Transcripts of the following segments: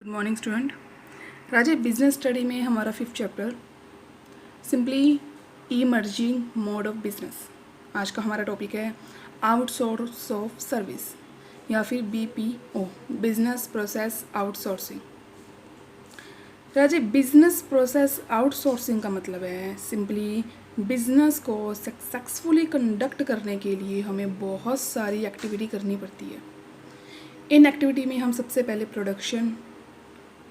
Good morning student. राजे business study में हमारा 5th chapter simply emerging mode of business. आज का हमारा टॉपिक है आउटसोर्स ऑफ सर्विस या फिर BPO, बिजनेस प्रोसेस आउटसोर्सिंग। राजे बिजनेस प्रोसेस आउटसोर्सिंग का मतलब है सिंपली बिजनेस को सक्सेसफुली कंडक्ट करने के लिए हमें बहुत सारी एक्टिविटी करनी पड़ती है। इन एक्टिविटी में हम सबसे पहले production,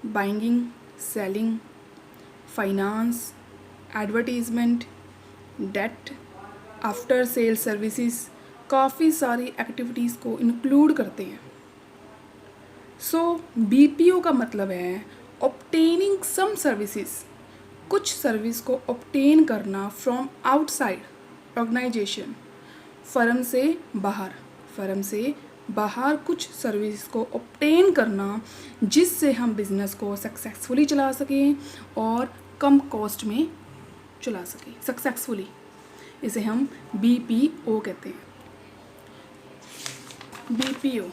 buying, selling, finance, advertisement, debt, after sale services, काफ़ी सारी एक्टिविटीज़ को इंक्लूड करते हैं। सो BPO का मतलब है ऑब्टेनिंग सम सर्विसेज, कुछ सर्विस को ऑब्टेन करना फ्रॉम आउटसाइड ऑर्गेनाइजेशन, फर्म से बाहर कुछ सर्विस को ऑब्टेन करना जिससे हम बिज़नेस को सक्सेसफुली चला सकें और कम कॉस्ट में चला सकें सक्सेसफुली। इसे हम BPO कहते हैं। BPO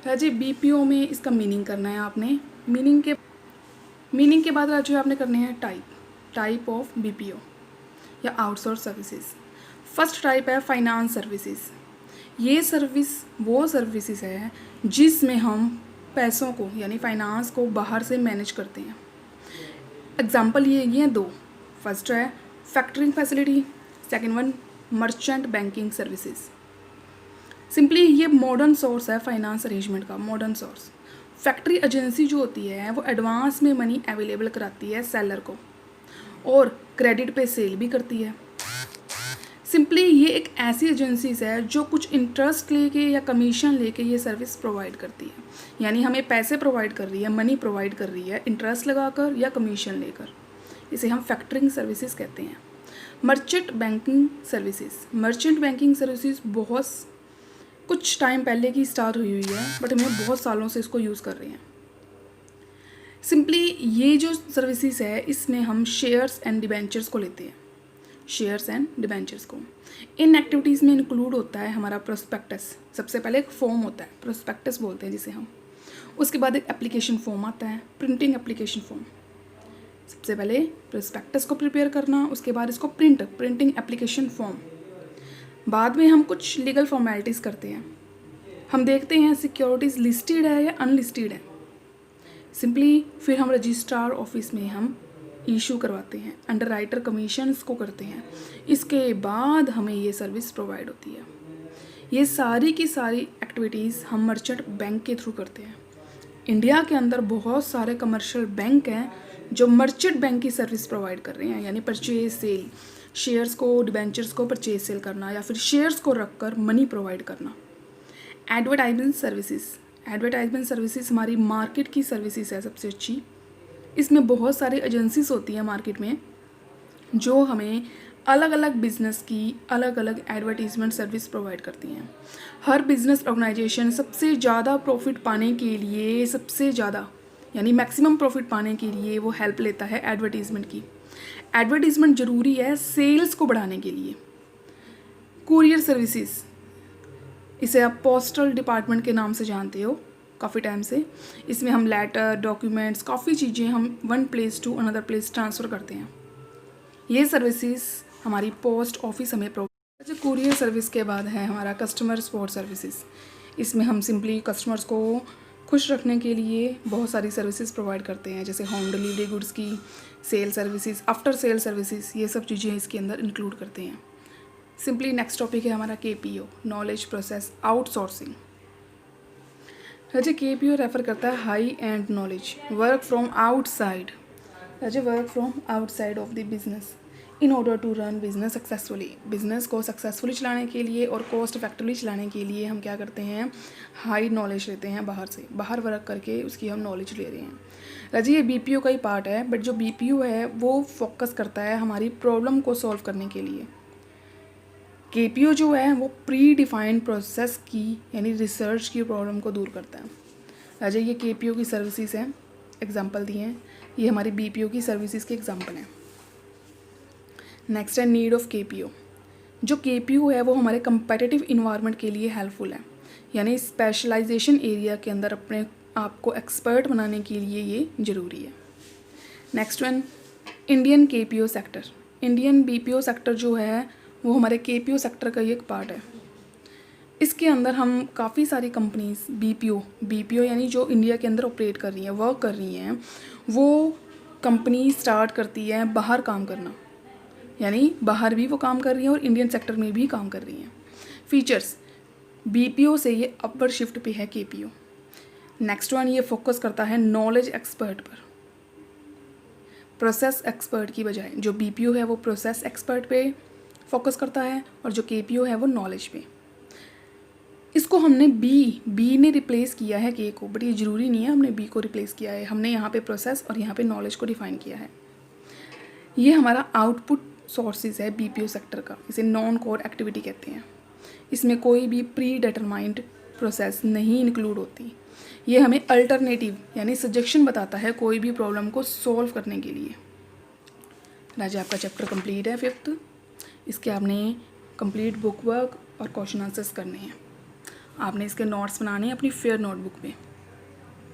राजे BPO में इसका मीनिंग करना है आपने। मीनिंग के बाद राजू आपने करने हैं टाइप ऑफ BPO या आउटसोर्स सर्विसेज। फर्स्ट टाइप है फाइनेंस सर्विसेज। ये वो सर्विसेज है जिसमें हम पैसों को यानी फाइनेंस को बाहर से मैनेज करते हैं। एग्जाम्पल ये हैं दो। फर्स्ट है factoring facility, second one merchant banking services. Simply ये मॉडर्न सोर्स है फाइनेंस अरेंजमेंट का। मॉडर्न सोर्स फैक्ट्री एजेंसी जो होती है वो एडवांस में मनी अवेलेबल कराती है सेलर को और क्रेडिट पे सेल भी करती है। सिंपली ये एक ऐसी एजेंसीज है जो कुछ इंटरेस्ट लेके या कमीशन लेके ये सर्विस प्रोवाइड करती है, यानी हमें पैसे प्रोवाइड कर रही है, मनी प्रोवाइड कर रही है इंटरेस्ट लगाकर या कमीशन लेकर। इसे हम फैक्टरिंग सर्विसेज कहते हैं। मर्चेंट बैंकिंग सर्विसेज बहुत कुछ टाइम पहले की स्टार्ट हुई है, बट हम बहुत सालों से इसको यूज़ कर रहे हैं। सिंपली ये जो सर्विसेज है इसमें हम शेयर्स एंड डिबेंचर्स को लेते हैं। इन एक्टिविटीज़ में इंक्लूड होता है हमारा प्रोस्पेक्टस। सबसे पहले एक फॉर्म होता है, प्रोस्पेक्टस बोलते हैं जिसे हम। उसके बाद एक एप्लीकेशन फॉर्म आता है, प्रिंटिंग एप्लीकेशन फॉर्म। सबसे पहले प्रोस्पेक्टस को प्रिपेयर करना, उसके बाद इसको प्रिंटिंग एप्लीकेशन फॉर्म। बाद में हम कुछ लीगल फॉर्मेलिटीज़ करते हैं। हम देखते हैं सिक्योरिटीज़ लिस्टेड है या अनलिस्टेड है। सिंपली फिर हम रजिस्ट्रार ऑफिस में हम इशू करवाते हैं, अंडर राइटर कमीशंस को करते हैं। इसके बाद हमें ये सर्विस प्रोवाइड होती है। ये सारी की सारी एक्टिविटीज़ हम मर्चेंट बैंक के थ्रू करते हैं। इंडिया के अंदर बहुत सारे कमर्शियल बैंक हैं जो मर्चेंट बैंक की सर्विस प्रोवाइड कर रहे हैं, यानी परचेज सेल, शेयर्स को डिबेंचर्स को परचेज सेल करना या फिर शेयर्स को रखकर मनी प्रोवाइड करना। एडवर्टाइजमेंट सर्विसेज हमारी मार्केट की सर्विसेज है सबसे अच्छी। इसमें बहुत सारी एजेंसीज होती हैं मार्केट में जो हमें अलग अलग बिजनेस की अलग अलग एडवर्टीजमेंट सर्विस प्रोवाइड करती हैं। हर बिजनेस ऑर्गेनाइजेशन सबसे ज़्यादा प्रॉफिट पाने के लिए यानी मैक्सिमम प्रॉफिट पाने के लिए वो हेल्प लेता है एडवर्टीजमेंट की। एडवर्टीजमेंट ज़रूरी है सेल्स को बढ़ाने के लिए। कुरियर सर्विसेज, इसे आप पोस्टल डिपार्टमेंट के नाम से जानते हो काफ़ी टाइम से। इसमें हम लेटर, डॉक्यूमेंट्स, काफ़ी चीज़ें हम one place to another place transfer करते हैं। ये सर्विसेज हमारी पोस्ट ऑफिस हमें प्रोवाइड। कुरियर सर्विस के बाद है हमारा कस्टमर सपोर्ट सर्विसेज। इसमें हम सिंपली कस्टमर्स को खुश रखने के लिए बहुत सारी सर्विसेज प्रोवाइड करते हैं, जैसे होम डिलीवरी गुड्स की, sale services, after sale services, ये सब चीज़ें इसके अंदर इंक्लूड करते हैं। सिंपली नेक्स्ट टॉपिक है हमारा KPO, knowledge process outsourcing. KPO refer करता है high end knowledge, work from outside of the business in order to run business successfully. Business को सक्सेसफुली चलाने के लिए और कॉस्ट इफेक्टिवली चलाने के लिए हम क्या करते हैं, हाई नॉलेज लेते हैं बाहर वर्क करके उसकी हम नॉलेज ले रहे हैं। ये BPO का ही पार्ट है, बट जो BPO है वो फोकस करता है हमारी प्रॉब्लम को सॉल्व करने के लिए। KPO जो है वो प्री डिफाइंड प्रोसेस की यानी रिसर्च की प्रॉब्लम को दूर करता है। ये KPO की सर्विसेज हैं, एग्जांपल दिए हैं, ये हमारी BPO की सर्विसेज के एग्जांपल हैं। नेक्स्ट है नीड ऑफ KPO। जो KPO है वो हमारे कंपेटिटिव इन्वायरमेंट के लिए हेल्पफुल है, यानी स्पेशलाइजेशन एरिया के अंदर आपको एक्सपर्ट बनाने के लिए ये ज़रूरी है। Next one, Indian KPO sector. Indian BPO sector जो है वो हमारे केपीओ सेक्टर का ही एक पार्ट है। इसके अंदर हम काफ़ी सारी कंपनीज बीपीओ यानी जो इंडिया के अंदर ऑपरेट कर रही हैं, वर्क कर रही हैं, वो कंपनी स्टार्ट करती है बाहर काम करना, यानी बाहर भी वो काम कर रही हैं और इंडियन सेक्टर में भी काम कर रही हैं। फीचर्स, बीपीओ से ये अपवर्ड शिफ्ट पे है केपीओ। नेक्स्ट वन, ये फोकस करता है नॉलेज एक्सपर्ट पर, प्रोसेस एक्सपर्ट की बजाय। जो बीपीओ है वो प्रोसेस एक्सपर्ट पे फोकस करता है और जो केपीओ है वो नॉलेज पे। इसको हमने बी ने रिप्लेस किया है के को, बट ये ज़रूरी नहीं है, हमने बी को रिप्लेस किया है। हमने यहाँ पे प्रोसेस और यहाँ पे नॉलेज को डिफाइन किया है। ये हमारा आउटपुट सोर्सेज है बीपीओ सेक्टर का, इसे नॉन कोर एक्टिविटी कहते हैं। इसमें कोई भी प्री डिटरमाइंड प्रोसेस नहीं इंक्लूड होती। ये हमें अल्टरनेटिव यानी सजेशन बताता है कोई भी प्रॉब्लम को सॉल्व करने के लिए। राजा आपका चैप्टर कंप्लीट है 5th। इसके आपने कंप्लीट बुक वर्क और क्वेश्चन आंसर्स करने हैं। आपने इसके नोट्स बनाने हैं अपनी फेयर नोटबुक में।